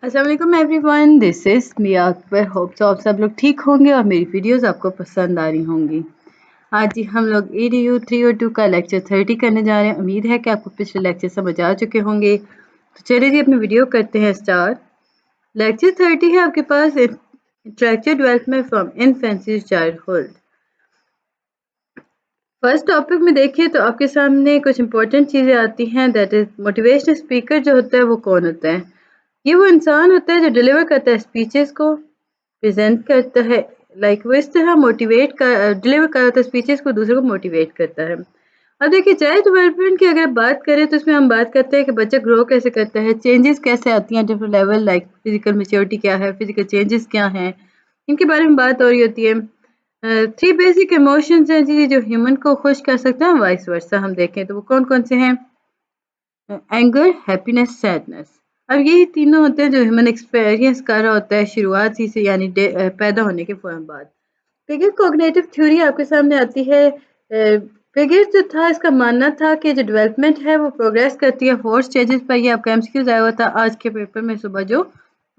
अस्सलाम वालेकुम everyone, this is Miya Akbar. Hope so आप सब लोग ठीक होंगे और मेरी वीडियोस आपको पसंद आ रही होंगी। आज जी हम लोग EDU 302 का लेक्चर 30 करने जा रहे हैं। उम्मीद है कि आपको पिछले लेक्चर समझ आ चुके होंगे। तो चलिए जी अपनी वीडियो करते हैं स्टार्ट। लेक्चर 30 है आपके पास intellectual development from infancy to childhood. First topic में देखिए तो आपके सामने कुछ इंपॉर्टेंट चीज़ें आती हैं। दैट इज़ मोटिवेशनल स्पीकर जो होता है वो कौन होता है। ये वो इंसान होता है जो डिलीवर करता है स्पीचेस को, प्रेजेंट करता है, लाइक वो इस तरह मोटिवेट कर डिलीवर कर रहा था स्पीचेस को, दूसरों को मोटिवेट करता है। अब देखिए चाइल्ड डेवलपमेंट की अगर बात करें तो इसमें हम बात करते हैं कि बच्चा ग्रो कैसे करता है, चेंजेस कैसे आती हैं different level, like physical maturity क्या है, फिजिकल चेंजेस क्या हैं, इनके बारे में बात हो रही होती है। थ्री बेसिक इमोशंस हैं जी जो ह्यूमन को खुश कर सकते हैं, वाइस वर्सा हम देखें तो वो कौन कौन से हैं। Anger, happiness, sadness. अब यही तीनों होते हैं जो ह्यूमन एक्सपीरियंस कर रहा होता है शुरुआत ही से, यानी पैदा होने के फौरन बाद। पिगेट कॉग्निटिव थ्योरी आपके सामने आती है। पिगेट जो था इसका मानना था कि जो डेवलपमेंट है वो प्रोग्रेस करती है 4 स्टेजेस पर। ये आपका एमसीक्यूज आया हुआ था आज के पेपर में, सुबह जो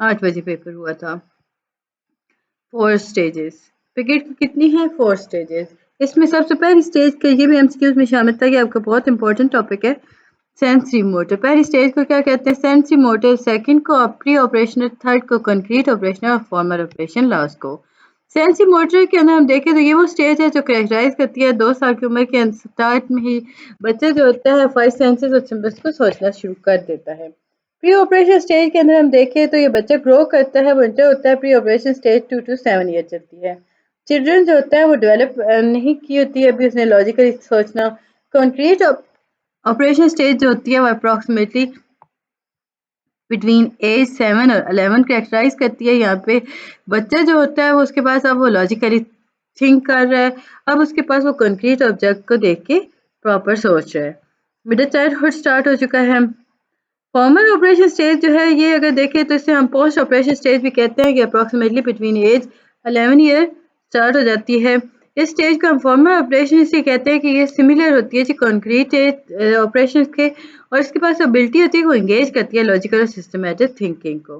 8 बजे पेपर हुआ था। 4 स्टेजेस पिगेट की कितनी है? 4 स्टेजेस। इसमें सबसे पहली स्टेज के ये भी एमसीक्यूज में शामिल था कि आपका बहुत इंपॉर्टेंट टॉपिक है सेंसरी मोटर। पहली स्टेज को क्या कहते हैं? Sensory motor. सेकंड को प्री ऑपरेशनल, थर्ड को कंक्रीट ऑपरेशनल और फॉर्मल ऑपरेशन, लास्ट को सेंसरी मोटर के अंदर हम देखें तो ये वो स्टेज है जो करेक्टराइज करती है 2 साल की उम्र के स्टार्ट में ही बच्चे जो होता है 5 सेंसेस और सिम्बल्स को सोचना शुरू कर देता है। प्री ऑपरेशन स्टेज के अंदर हम देखें तो ये बच्चा ग्रो करता है, वो इंटर होता है। Pre operation stage 2 to 7 year चलती है। चिल्ड्रन जो होता है वो डेवलप नहीं की होती है अभी उसने लॉजिकली सोचना। कंक्रीट ऑपरेशन स्टेज जो होती है वो अप्रॉक्सीमेटली बिटवीन एज 7 और 11 कैरेक्टराइज करती है। यहाँ पे बच्चा जो होता है वो उसके पास अब वो लॉजिकली थिंक कर रहा है, अब उसके पास वो कंक्रीट ऑब्जेक्ट को देख के प्रॉपर सोच रहा है। मिडिल चाइल्डहुड स्टार्ट हो चुका है। फॉर्मल ऑपरेशन स्टेज जो है ये अगर देखें तो इसे हम पोस्ट ऑपरेशन स्टेज भी कहते हैं कि approximately between age 11 year start हो जाती है। इस स्टेज को हम फॉर्मल ऑपरेशन इसलिए कहते हैं कि ये सिमिलर होती है जी कंक्रीट ऑपरेशन के, और इसके पास एबिलिटी होती है वो इंगेज करती है लॉजिकल और सिस्टमेटिक थिंकिंग को।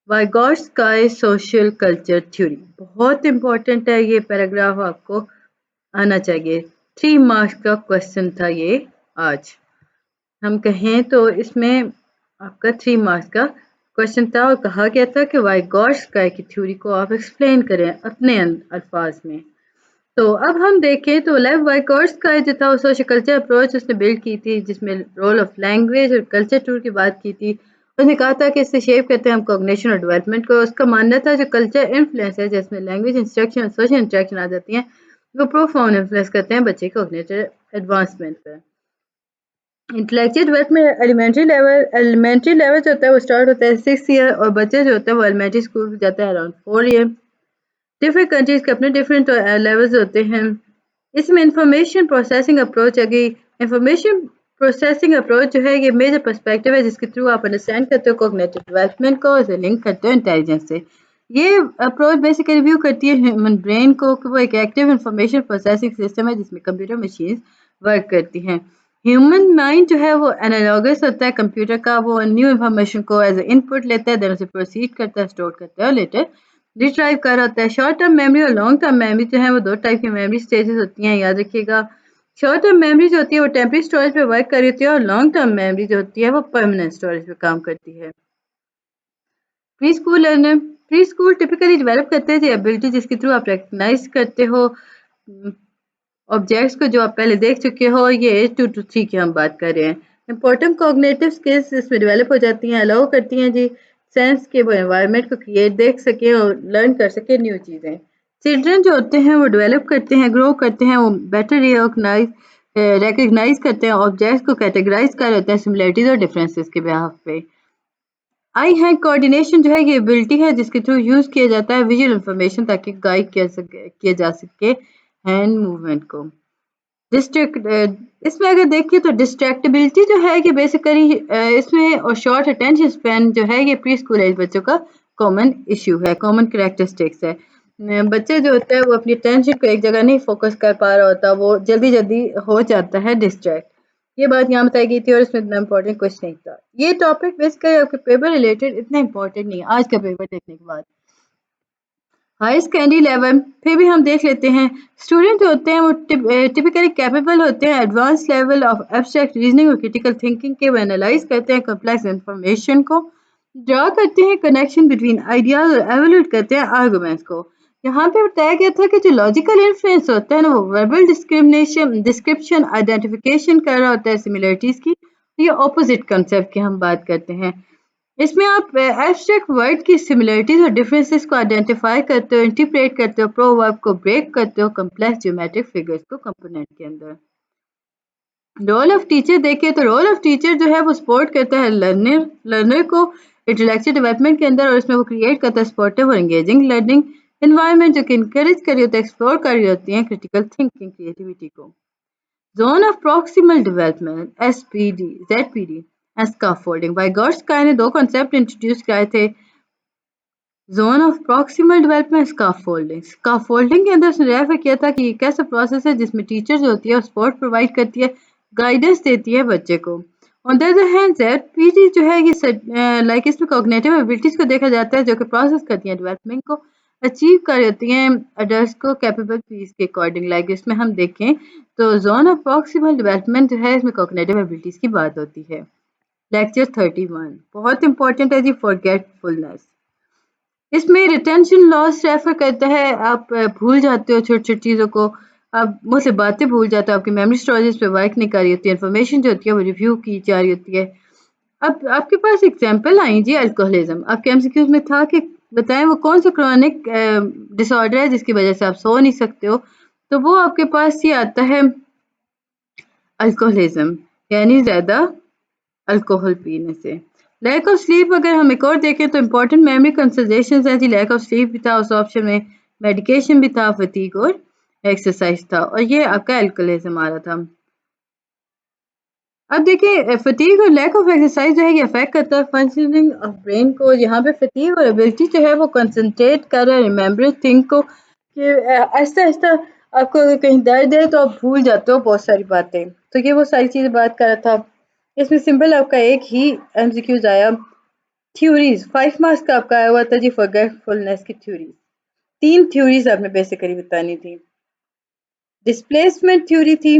वाइगॉट्स्की सोशल कल्चर थ्योरी बहुत इंपॉर्टेंट है, ये पैराग्राफ आपको आना चाहिए। 3 मार्क्स का क्वेश्चन था ये आज। हम कहें तो इसमें आपका 3 मार्क्स का क्वेश्चन था और कहा गया था कि वाइगॉट्स्की की थ्योरी को आप एक्सप्लेन करें अपने अल्फाज में। तो अब हम देखें तो लेव वाइगॉट्स्की जो था वो सोशल कल्चर अप्रोच उसने बिल्ड की थी, जिसमें रोल ऑफ लैंग्वेज और कल्चर टूर की बात की थी। उसने कहा था कि इससे शेप करते हैं हम कॉग्निशन और डेवलपमेंट को। उसका मानना था जो कल्चर इन्फ्लुएंस है जिसमें लैंग्वेज, इंस्ट्रक्शन और सोशल इंटरेक्शन आ जाती हैं, वो प्रोफाउंड इन्फ्लुएंस करते हैं बच्चे के कॉग्निटिव एडवांसमेंट पर। इंटेलेक्चुअल डेवलपमेंट एलिमेंट्री लेवल जो होता है वो स्टार्ट होता है 6 ईयर, और बच्चे जो होता है वो एलिमेंट्री स्कूल में जाता है अराउंड 4 ईयर। डिफरेंट कंट्रीज के अपने डिफरेंट लेवल्स होते हैं। इसमें इंफॉर्मेशन प्रोसेसिंग अप्रोच है कि इंफॉर्मेशन प्रोसेसिंग अप्रोच जो है ये मेजर पर्सपेक्टिव है जिसके थ्रू आप अंडरस्टैंड करते हो कॉग्निटिव डेवलपमेंट को, उसे लिंक करते हो इंटेलिजेंस से। ये अप्रोच बेसिकली रिव्यू करती है ह्यूमन ब्रेन को कि वो एक एक्टिव इंफॉर्मेशन प्रोसेसिंग सिस्टम है जिसमें कंप्यूटर मशीन वर्क करती हैं। ह्यूमन माइंड जो है वो एनालॉगस होता है कंप्यूटर का, वो न्यू इन्फॉर्मेशन को एज इनपुट लेता है, देन उसे प्रोसीड करता है, स्टोर करता है और लेटर रिट्राइव कर रहा होता है। शॉर्ट टर्म मेमोरी और लॉन्ग टर्म मेमोरी जो है वो 2 टाइप की मेमोरी स्टेजेस होती हैं, याद रखिएगा। शॉर्ट टर्म मेमोरी जो होती है वो टेम्परेरी स्टोरेज पे वर्क कर रही होती है, और लॉन्ग टर्म मेमोरी जो होती है वो परमानेंट स्टोरेज पे काम करती है। Pre school learner, pre school typically develop करते हैं जो एबिलिटी जिसके थ्रू आप रिकग्नाइज करते हो ऑब्जेक्ट्स को जो आप पहले देख चुके हो। ये एज 2 to 3 की हम बात कर रहे हैं। इंपॉर्टेंट कॉग्निटिव स्किल्स इसमें डेवलप हो जाती हैं, अलाउ करती हैं जी सेंस के वो एनवायरनमेंट को क्रिएट देख सकें और लर्न कर सकें न्यू चीज़ें। चिल्ड्रन जो होते हैं वो डेवलप करते हैं, ग्रो करते हैं, वो बेटर रिकग्नाइज करते हैं ऑब्जेक्ट्स को, कैटेगराइज कर लेते हैं सिमिलरिटीज और डिफरेंसेस के बिहाफ पे। आई हैंड कोऑर्डिनेशन जो है ये एबिलिटी है जिसके थ्रू यूज किया जाता है विजुअल इंफॉर्मेशन ताकि गाइड किया जा सके हैंड मूवमेंट को। डिस्ट्रैक्ट इसमें अगर देखिए तो डिस्ट्रैक्टिबिलिटी जो है कि बेसिकली इसमें और शॉर्ट अटेंशन स्पैन जो है ये प्री स्कूल एज बच्चों का कॉमन इश्यू है, कॉमन कैरेक्टरिस्टिक्स है। बच्चे जो होता है वो अपनी अटेंशन को एक जगह नहीं फोकस कर पा रहा होता, वो जल्दी जल्दी हो जाता है डिस्ट्रैक्ट। ये बात यहाँ बताई गई थी और इसमें इतना इंपॉर्टेंट कुछ नहीं था। ये टॉपिक बेसिकली आपके पेपर रिलेटेड इतना इंपॉर्टेंट नहीं है आज का पेपर देखने के बाद। हाई सेकेंडरी लेवल फिर भी हम देख लेते हैं। स्टूडेंट जो होते हैं वो टिपिकली कैपेबल होते हैं advance level of abstract reasoning और क्रिटिकल थिंकिंग के, वो एनालाइज करते हैं कॉम्प्लेक्स इंफॉर्मेशन को, ड्रा करते हैं कनेक्शन बिटवीन आइडियाज और एवेल्यूट करते हैं आर्गूमेंट्स को। यहाँ पे बताया गया था कि जो लॉजिकल इन्फ्लुएंस होता है ना वो वर्बल डिस्क्रिमिनेशन डिस्क्रिप्शन आइडेंटिफिकेशन कर रहा होता है सिमिलरिटीज की। ये ऑपोजिट कंसेप्ट की हम बात करते हैं। इसमें आप एब्स्ट्रैक्ट वर्ड की सिमिलरिटीज और डिफरेंसेस को आइडेंटिफाई करते हो, इंटरप्रेट करते हो, प्रोवर्ब को ब्रेक करते हो कॉम्प्लेक्स ज्योमेट्रिक फिगर्स को कंपोनेंट के अंदर। रोल ऑफ टीचर देखें तो रोल ऑफ टीचर जो है वो सपोर्ट करता है लर्नर को इंटेलेक्चुअल डेवलपमेंट के अंदर, और इसमें वो क्रिएट करता है सपोर्टिव और एंगेजिंग लर्निंग एनवायरनमेंट जो कि इंकरेज कर रही होती है, एक्सप्लोर कर रही होती है क्रिटिकल थिंकिंग क्रिएटिविटी को। Zone of proximal development SPD ZPD and scaffolding by Vygotsky ने दो कॉन्सेप्ट इंट्रोड्यूस किए थे। Zone of proximal development scaffolding. Scaffolding के अंदर उसने रेफर किया था कि एक ऐसा प्रोसेस है जिसमें टीचर जो होती है सपोर्ट प्रोवाइड करती है, गाइडेंस देती है बच्चे को। On the other hand ZPD जो है ये लाइक इसमें कॉग्निटिव एबिलिटीज को देखा जाता है जो कि प्रोसेस करती हैं डेवलपमेंट को, अचीव कर होती हैं अडल्ट को कैपेबल पीस के अकॉर्डिंग। लाइक इसमें हम देखें तो जोन ऑफ प्रॉक्सिमल डेवलपमेंट जो है इसमें कॉग्निटिव एबिलिटीज की बात होती है। लेक्चर 31 बहुत इंपॉर्टेंट है जी, फॉरगेटफुलनेस। इसमें रिटेंशन लॉस रेफर करता है, आप भूल जाते हो छोटी छोटी चीज़ों को, आप मुझसे बातें भूल जाते हो, आपकी मेमोरी स्टोरेज पे वर्क नहीं कर रही होती, इन्फॉर्मेशन जो होती है वो रिव्यू की जा रही होती है। अब आपके पास एग्जांपल आई जी अल्कोहलिज्म। आपके एमसीक्यूज में था कि बताएं वो कौन सा क्रॉनिक डिसऑर्डर है जिसकी वजह से आप सो नहीं सकते हो, तो वो आपके पास ये आता है अल्कोहलिज्म, यानी ज़्यादा अल्कोहल पीने से। लैक ऑफ स्लीप अगर हम एक और देखें तो इंपॉर्टेंट मेमोरी कंसल्टेशन है जी, लैक ऑफ स्लीप भी था उस ऑप्शन में, मेडिकेशन भी था, फटीग और एक्सरसाइज था, और ये आपका अल्कोहलिज्म आ रहा था। अब देखिए फटीग और लैक ऑफ एक्सरसाइज जो है ये अफेक्ट करता है फंक्शनिंग ऑफ ब्रेन को। यहाँ पे फटीग और एबिलिटी जो है वो कंसंट्रेट कर रहा है रिमेम्बर थिंग को, कि आहिस्ता आहिस्ता आपको अगर कहीं दर्द है तो आप भूल जाते हो बहुत सारी बातें। तो ये वो सारी चीज़ें बात कर रहा था। इसमें सिंपल आपका एक ही एमसीक्यूज आया। थ्योरीज 5 मार्क्स का आपका आया हुआ था जी, फॉरगेटफुलनेस की थ्योरीज। 3 थ्योरीज आपने बेसिकली बतानी थी। डिस्प्लेसमेंट थ्योरी थी,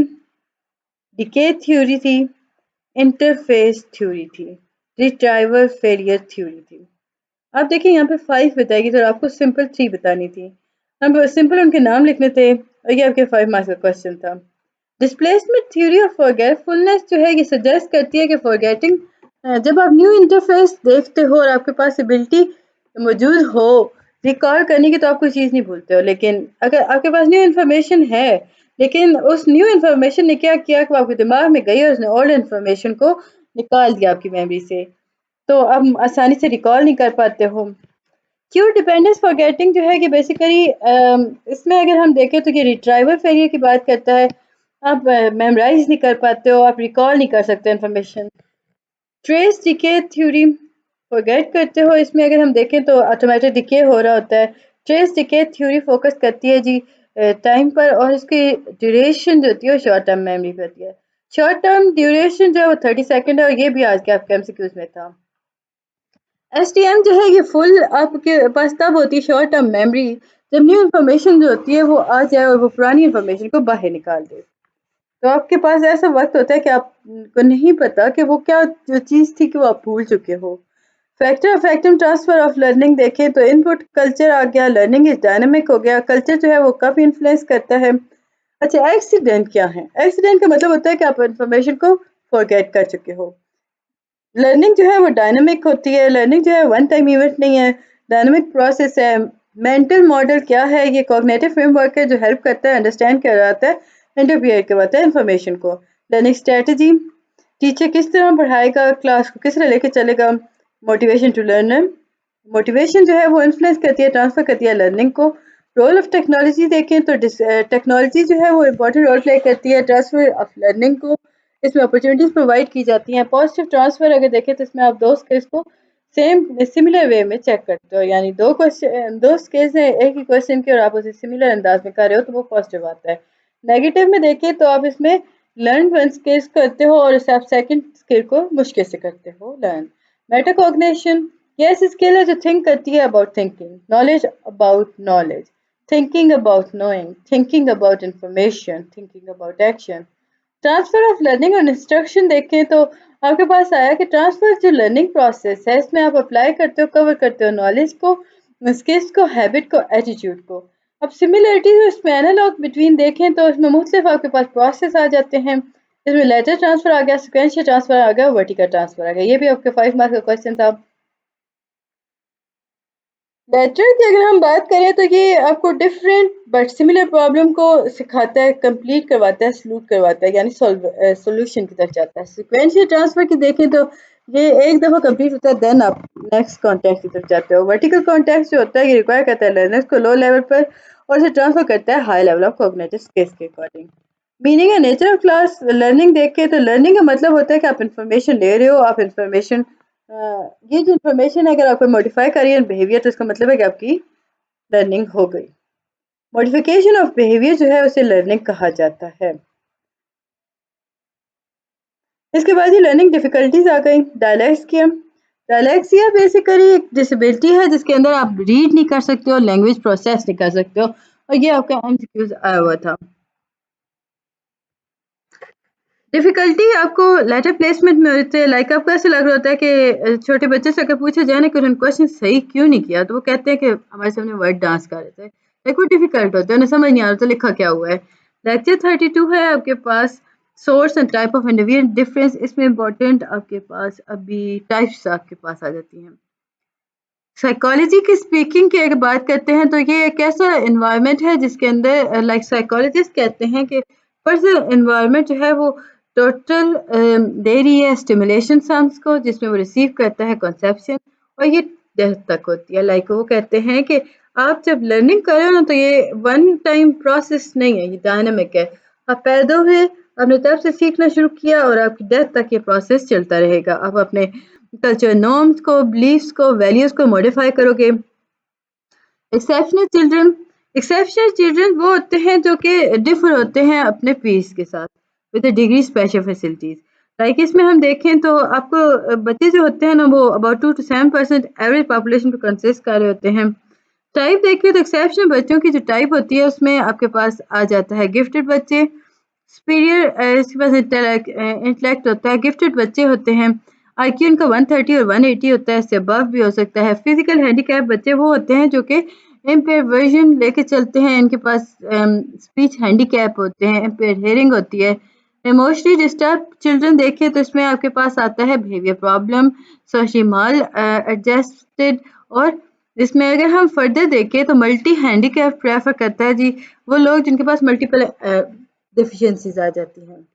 डिके थ्योरी थी, इंटरफेस थ्योरी थी, रिट्राइवल फेलियर थ्योरी थी। आप देखिए यहाँ पे 5 बताएगी तो आपको सिंपल 3 बतानी थी। हम सिंपल उनके नाम लिखने थे और ये आपके 5 मार्क्स का क्वेश्चन था। डिस्प्लेसमेंट थ्योरी ऑफ फॉरगेटफुलनेस जो है ये सजेस्ट करती है कि फॉरगेटिंग, जब आप न्यू इंटरफेस देखते हो और आपके पास एबिलिटी मौजूद हो रिकॉल करने की तो आप कोई चीज़ नहीं भूलते हो, लेकिन अगर आपके पास न्यू इन्फॉर्मेशन है लेकिन उस न्यू इन्फॉर्मेशन ने क्या किया कि वो आपके दिमाग में गई और उसने ओल्ड इन्फॉर्मेशन को निकाल दिया आपकी मेमोरी से, तो आप आसानी से रिकॉल नहीं कर पाते हो। क्यू डिपेंडेंस फॉरगेटिंग जो है कि बेसिकली इसमें अगर हम देखें तो ये रिट्राइवल फेलियर की बात करता है। आप मेमोराइज नहीं कर पाते हो, आप रिकॉल नहीं कर सकते information. Trace decay theory forget करते हो, इसमें अगर हम देखें तो ऑटोमेटिक डिके हो रहा होता है। ट्रेस डिके थ्योरी फोकस करती है जी टाइम पर, और इसकी ड्यूरेशन जो होती है वो शॉर्ट टर्म मेमोरी पर होती है। शॉर्ट टर्म ड्यूरेशन जो है वो 30 सेकेंड है, और ये भी आज के आपके एमसीक्यूज में था। एसटीएम जो है ये फुल आपके पास तब होती है शॉर्ट टर्म मेमोरी जब न्यू इन्फॉर्मेशन जो होती है वो आ जाए और वो पुरानी इन्फॉर्मेशन को बाहर निकाल दे। तो आपके पास ऐसा वक्त होता है कि आपको नहीं पता कि वो क्या जो चीज़ थी कि वो आप भूल चुके हो। Factor affective transfer of learning देखें तो इनपुट कल्चर आ गया, लर्निंग इज डायनेमिक हो गया, कल्चर जो है वो कब इन्फ्लुएंस करता है। अच्छा एक्सीडेंट क्या है? एक्सीडेंट का मतलब होता है कि आप इन्फॉर्मेशन को फॉरगेट कर चुके हो। लर्निंग जो है वो डायनेमिक होती है, लर्निंग जो है वन टाइम इवेंट नहीं है, डायनेमिक प्रोसेस है। मेंटल मॉडल क्या है? ये कॉग्निटिव फ्रेमवर्क है जो हेल्प करता है अंडरस्टैंड कराता है इंटरप्रिट करवाता है इन्फॉर्मेशन को। लर्निंग स्ट्रेटजी, टीचर किस तरह पढ़ाएगा, क्लास को किस तरह लेके चलेगा। मोटिवेशन टू लर्नर, मोटिवेशन जो है वो इन्फ्लुएंस करती है ट्रांसफर करती है लर्निंग को। रोल ऑफ टेक्नोलॉजी देखें तो टेक्नोलॉजी जो है वो इम्पोर्टेंट रोल प्ले करती है ट्रांसफर ऑफ लर्निंग को, इसमें अपॉर्चुनिटीज प्रोवाइड की जाती हैं। पॉजिटिव ट्रांसफर अगर देखें तो इसमें आप दो स्किल्स को सेम सिमिलर वे में चेक करते हो, यानी दो स्किल्स हैं एक ही क्वेश्चन के और आप उसे सिमिलर अंदाज में कर रहे हो तो वो पॉजिटिव आता है। नेगेटिव में देखें तो आप इसमें लर्न वन स्किल्स करते हो और उसे आप सेकंड स्किल को मुश्किल से करते हो लर्न। मेटाकॉग्निशन ये ऐसी स्किल है जो थिंक करती है about thinking, knowledge about knowledge, thinking about knowing, thinking about information, thinking about action. Transfer of learning और इंस्ट्रक्शन देखें तो आपके पास आया कि ट्रांसफर जो लर्निंग प्रोसेस है इसमें आप अप्लाई करते हो, कवर करते हो नॉलेज को, स्किल्स को, हैबिट को, एटीट्यूड को। अब सिमिलरिटीज और इसमें एनालॉग बिटवीन देखें तो इसमें मुख्तलिफ आपके पास प्रोसेस आ जाते हैं। इसमें लेटर ट्रांसफर आ गया, सिक्वेंशियल ट्रांसफर आ गया, वर्टिकल ट्रांसफर आ गया। ये भी आपके 5 मार्क्स का क्वेश्चन था। लेटर की अगर हम बात करें तो ये आपको डिफरेंट बट सिमिलर प्रॉब्लम को सिखाता है, कंप्लीट करवाता है, सॉल्व करवाता है, यानी सॉल्यूशन की तरफ जाता है। सिक्वेंशियल ट्रांसफर की देखें तो ये एक दफ़ा कंप्लीट होता है, देन आप नेक्स्ट कॉन्टेक्स्ट की तरफ जाते हो। वर्टिकल कॉन्टेक्स्ट जो होता है ये रिक्वायर करता है लर्नर्स को लो लेवल पर और इसे ट्रांसफर करता है high level of cognitive skills के अकॉर्डिंग। मीनिंग है नेचर ऑफ क्लास लर्निंग देखें तो लर्निंग का मतलब होता है कि आप इंफॉर्मेशन ले रहे हो, आप इंफॉर्मेशन ये जो इन्फॉर्मेशन है अगर आपको मॉडिफाई करिए इन बिहेवियर तो इसका मतलब है कि आपकी लर्निंग हो गई। मॉडिफिकेशन ऑफ बिहेवियर जो है उसे लर्निंग कहा जाता है। इसके बाद ही लर्निंग डिफिकल्टीज आ गई। डायलैक्सिया, डायलैक्सिया बेसिकली एक डिसेबिलिटी है जिसके अंदर आप रीड नहीं कर सकते हो, लैंग्वेज प्रोसेस नहीं कर सकते हो, और ये आपका एमसीक्यूज आया हुआ था। डिफ़िकल्टी आपको लेटर प्लेसमेंट में होती है, लाइक आपको ऐसा लग रहा होता है कि छोटे बच्चे से अगर पूछा जाए ना कि उन्होंने क्वेश्चन सही क्यों नहीं किया, तो वो कहते हैं कि हमारे सामने वर्ड डांस कर रहे थे। लाइक वो डिफ़िकल्ट होता है, उन्हें समझ नहीं आ रहा तो लिखा क्या हुआ है। लेक्चर 32 है आपके पास, source and type of individual difference. इसमें इंपॉर्टेंट आपके पास अभी टाइप्स आपके पास आ जाती हैं। साइकोलॉजी की स्पीकिंग की अगर बात करते हैं तो ये एक ऐसा एनवायरनमेंट है जिसके अंदर लाइक साइकोलॉजिस्ट कहते हैं कि पर्सनल एनवायरनमेंट जो है वो टोटल दे रही है स्टिमुलेशन सम्स को, जिसमें वो रिसीव करता है कॉन्सेप्शन, और ये डेथ तक होती है। लाइक वो कहते हैं कि आप जब लर्निंग कर रहे हो ना तो ये वन टाइम प्रोसेस नहीं है, ये डायनामिक है। आप पैदा हुए, अपने तरफ से सीखना शुरू किया और आपकी डेथ तक ये प्रोसेस चलता रहेगा। आप अपने कल्चर नॉर्म्स को, बिलीफ्स को, वैल्यूज को मॉडिफाई करोगे। एक्सेप्शनल चिल्ड्रन, एक्सेप्शनल चिल्ड्रन वो होते हैं जो कि डिफर होते हैं अपने पीस के साथ with a degree special facilities. Like इसमें हम देखें तो आपको बच्चे जो होते हैं ना वो अबाउट 2 to 7% एवरेज पॉपुलेशन को कंसिस्ट कर रहे होते हैं। टाइप देखिए तो एक्सेप्शनल बच्चों की जो टाइप होती है उसमें आपके पास आ जाता है गिफ्टेड बच्चे, सुपीरियर इसके पास इंटेलेक्ट होता है, गिफ्टेड बच्चे होते हैं, आईक्यू इनका 130 और 180 होता है, इससे अबव भी हो सकता है। फिजिकल हैंडीकैप बच्चे वो होते हैं जो कि इम्पेयर वर्जन लेके चलते हैं, इनके पास स्पीच हैंडीकैप होते हैं, इम्पेयर हेयरिंग होती है। इमोशनली डिस्टर्ब चिल्ड्रन देखें तो इसमें आपके पास आता है बिहेवियर प्रॉब्लम, सोशल माल एडजस्टेड, और इसमें अगर हम फर्दर देखें तो मल्टी हैंडीकैप प्रेफर करता है जी वो लोग जिनके पास मल्टीपल डिफिशियंसीज आ जाती हैं।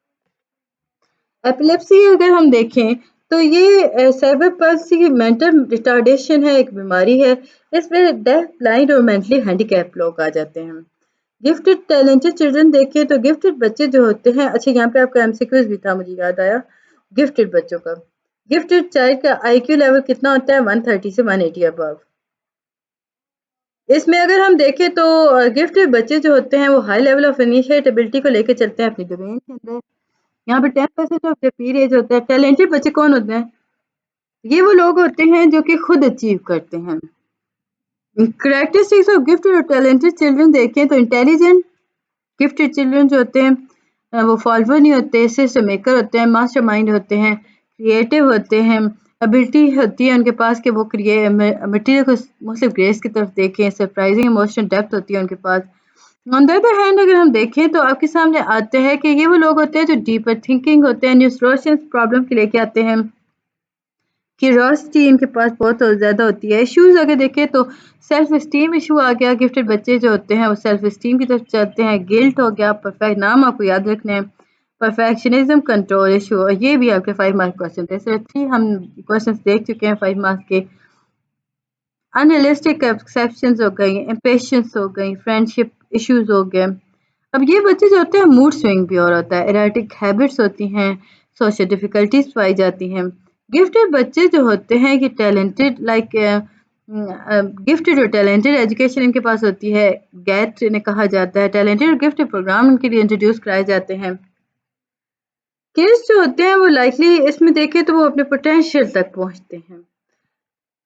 एपिलेप्सी अगर हम देखें तो ये सेरेब्रल पाल्सी मेंटल रिटार्डेशन है, एक बीमारी है। इसमें डेफ, ब्लाइंड और मेंटली हैंडीकैप लोग आ जाते हैं। गिफ्टेड टैलेंटेड चिल्ड्रन देखें तो गिफ्टेड बच्चे जो होते हैं, अच्छा यहाँ पे आपका एमसीक्यूज भी था, मुझे याद आया गिफ्टेड बच्चों का। गिफ्टेड चाइल्ड का आईक्यू लेवल कितना होता है? 130 से 180 अबव। इसमें अगर हम देखें तो गिफ्टेड बच्चे जो होते हैं वो हाई लेवल ऑफ इनिशिएटिबिलिटी को लेके चलते हैं अपनी डोमेन के अंदर। यहाँ पे 10% ऑफ द पीरियड होता है। टैलेंटेड बच्चे कौन होते हैं? ये वो लोग होते हैं जो कि खुद अचीव करते हैं। कैरेक्टरिस्टिक्स ऑफ गिफ्टेड और टैलेंटेड चिल्ड्रन देखें तो इंटेलिजेंट गिफ्टेड चिल्ड्रन जो होते हैं वो फॉलोवर नहीं होते, सिस्टम मेकर होते हैं, मास्टरमाइंड होते हैं, क्रिएटिव होते हैं, एबिलिटी होती है उनके पास कि वो मटेरियल को मुख्तलिफ ग्रेस की तरफ देखें, सरप्राइजिंग इमोशनल डेप्थ होती है उनके पास। ऑन द अदर हैंड अगर हम देखें तो आपके सामने आते हैं कि ये वो लोग होते हैं जो डीपर थिंकिंग होते हैं, न्यू सोल्यूशंस प्रॉब्लम के लेके आते हैं, क्यूरियोसिटी इनके पास बहुत ज़्यादा होती है। इश्यूज अगर देखें तो सेल्फ इस्टीम इशू आ गया, गिफ्टेड बच्चे जो होते हैं वो सेल्फ इस्टीम की तरफ चलते हैं। गिल्ट हो गया, परफेक्ट नाम आपको याद रखना है, परफेक्शनिज्म, कंट्रोल इशू, और ये भी आपके 5 मार्क क्वेश्चन थे। सिर्फ 3 हम क्वेश्चन देख चुके हैं 5 मार्क्स के। अनरियलिस्टिक एक्सेप्शंस हो गई, इम्पेशंस हो गई, फ्रेंडशिप इश्यूज हो गए। अब ये बच्चे जो होते हैं मूड स्विंग भी और होता है, एराटिक हैबिट्स होती हैं, सोशल डिफिकल्टीज पाई जाती हैं। गिफ्टेड बच्चे जो होते हैं कि टैलेंटेड लाइक गिफ्टेड और टैलेंटेड एजुकेशन इनके पास होती है, गैट इन्हें कहा जाता है। टैलेंटेड और गिफ्टेड प्रोग्राम इनके लिए इंट्रोड्यूस कराए जाते हैं। किड्स जो होते हैं वो लाइकली इसमें देखें तो वो अपने पोटेंशियल तक पहुंचते हैं।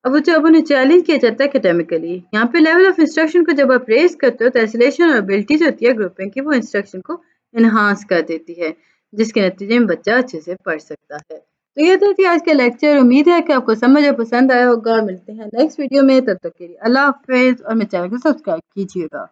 अब जब उन्हें चैलेंज किया जाता है एकेडमिकली, यहाँ पे लेवल ऑफ इंस्ट्रक्शन को जब आप रेज करते हो तो एसिलेशन और एबिलिटी जो होती है ग्रुपिंग की वो इंस्ट्रक्शन को इन्हांस कर देती है, जिसके नतीजे में बच्चा अच्छे से पढ़ सकता है। तो ये तो थी आज का लेक्चर। उम्मीद है कि आपको समझ और पसंद आया होगा। मिलते हैं नेक्स्ट वीडियो में, तब तक के लिए अल्लाह हाफिज और मेरे चैनल को सब्सक्राइब कीजिएगा।